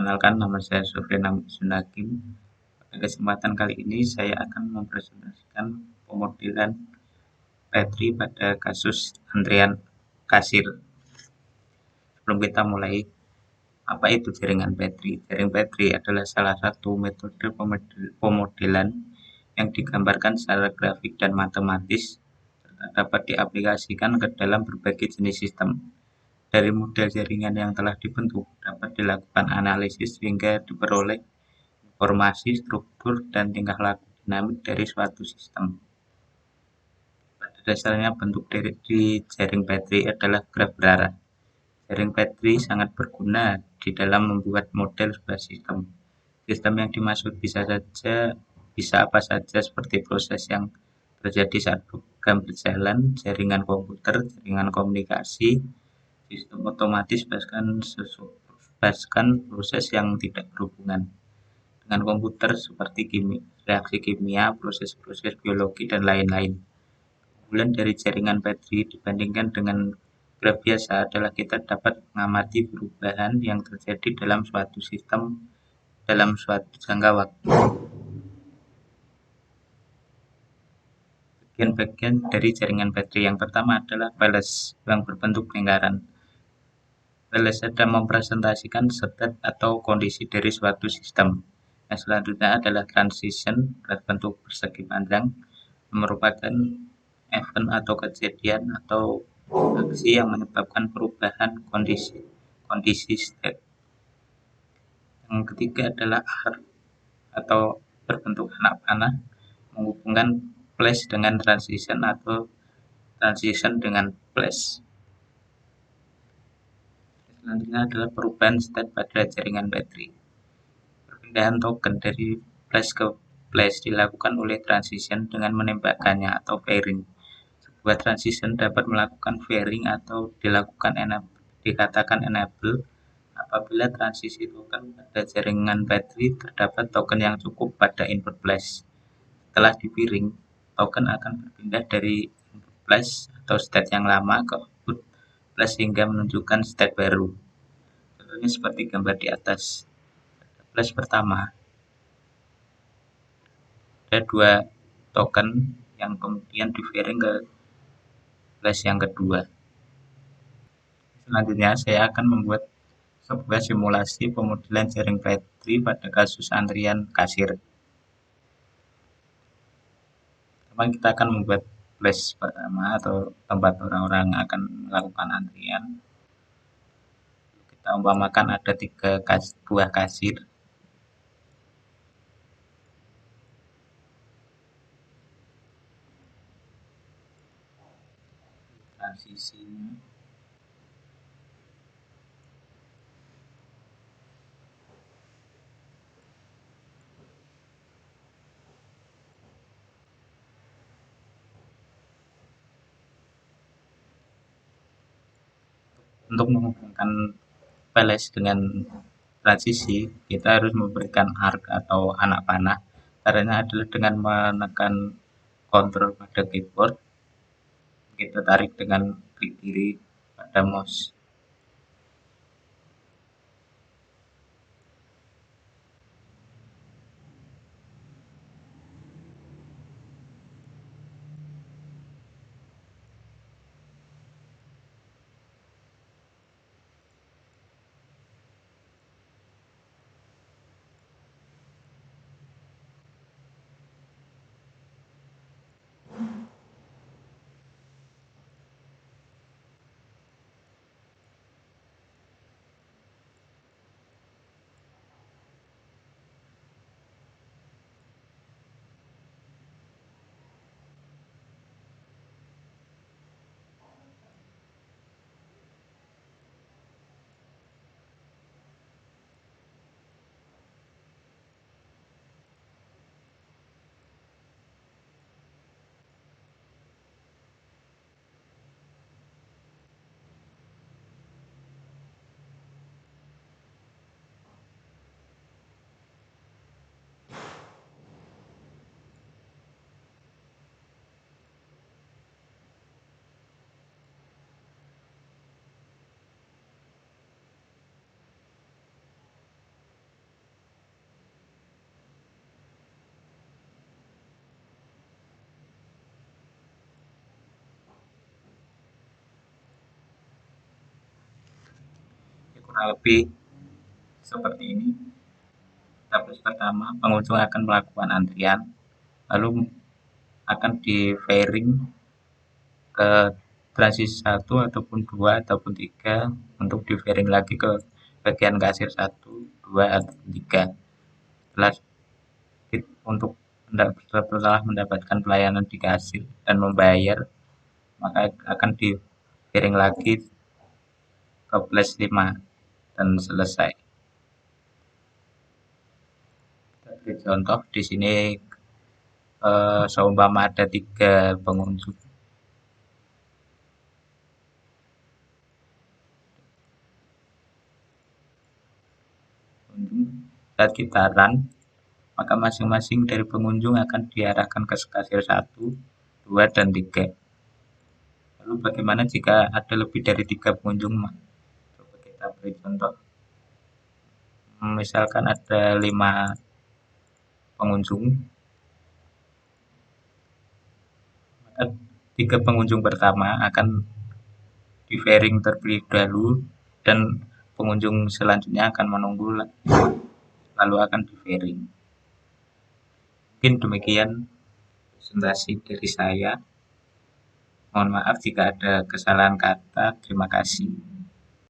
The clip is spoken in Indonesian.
Perkenalkan, nama saya Sofyan Sunakim. Pada kesempatan kali ini saya akan mempresentasikan pemodelan Petri pada kasus antrian kasir. Sebelum kita mulai, apa itu jaringan Petri? Jaring Petri adalah salah satu metode pemodelan yang digambarkan secara grafik dan matematis serta dapat diaplikasikan ke dalam berbagai jenis sistem. Dari model jaringan yang telah dibentuk, dapat dilakukan analisis sehingga diperoleh informasi, struktur, dan tingkah laku dinamik dari suatu sistem. Pada dasarnya, bentuk di jaring Petri adalah graf berarah. Jaring Petri sangat berguna di dalam membuat model sebuah sistem. Sistem yang dimaksud bisa apa saja seperti proses yang terjadi saat program berjalan, jaringan komputer, jaringan komunikasi, sistem otomatis, bahkan proses yang tidak berhubungan dengan komputer seperti reaksi kimia, proses-proses biologi, dan lain-lain. Keunggulan dari jaringan Petri dibandingkan dengan graf biasa adalah kita dapat mengamati perubahan yang terjadi dalam suatu sistem dalam suatu jangka waktu. Bagian-bagian dari jaringan Petri yang pertama adalah bales yang berbentuk lingkaran. Bales sedang mempresentasikan state atau kondisi dari suatu sistem. Yang selanjutnya adalah transition berbentuk persegi panjang, merupakan event atau kejadian atau aksi yang menyebabkan perubahan kondisi state. Yang ketiga adalah arc atau berbentuk anak panah, menghubungkan flash dengan transition atau transition dengan flash. Selanjutnya adalah perubahan state pada jaringan Petri. Perpindahan token dari flash ke flash dilakukan oleh transition dengan menembakkannya atau pairing. Sebuah transition dapat melakukan pairing atau dikatakan enable apabila transisi token pada jaringan Petri terdapat token yang cukup pada input flash. Setelah di-pairing, token akan berpindah dari input flash atau state yang lama ke output flash hingga menunjukkan state baru. Contohnya seperti gambar di atas. Flash pertama, ada 2 token yang kemudian di-pairing ke flash yang kedua. Selanjutnya saya akan membuat sebuah simulasi pemodelan jaring Petri pada kasus antrian kasir. Pertama kita akan membuat flash pertama atau tempat orang-orang akan melakukan antrian. Kita umpamakan ada 3 buah kasir. Transisinya untuk menghubungkan flash dengan transisi, kita harus memberikan arc atau anak panah. Caranya adalah dengan menekan kontrol pada keyboard, kita tarik dengan klik kiri pada mouse. kurang lebih seperti ini. Tahap pertama, pengunjung akan melakukan antrian, lalu akan di-fairing ke transisi 1 ataupun 2 ataupun 3 untuk di-fairing lagi ke bagian kasir 1, 2 atau 3. Untuk setelah mendapatkan pelayanan di kasir dan membayar, maka akan di-fairing lagi ke plus 5 dan selesai. Kita beri contoh di sini seumpama ada 3 pengunjung. Saat kita run, maka masing-masing dari pengunjung akan diarahkan ke kasir 1, 2, dan 3. Lalu bagaimana jika ada lebih dari 3 pengunjung? Coba kita beri contoh. Misalkan ada 5 pengunjung, maka 3 pengunjung pertama akan di-fairing terlebih dahulu dan pengunjung selanjutnya akan menunggu lalu akan di-fairing. Mungkin demikian presentasi dari saya. Mohon maaf jika ada kesalahan kata. Terima kasih.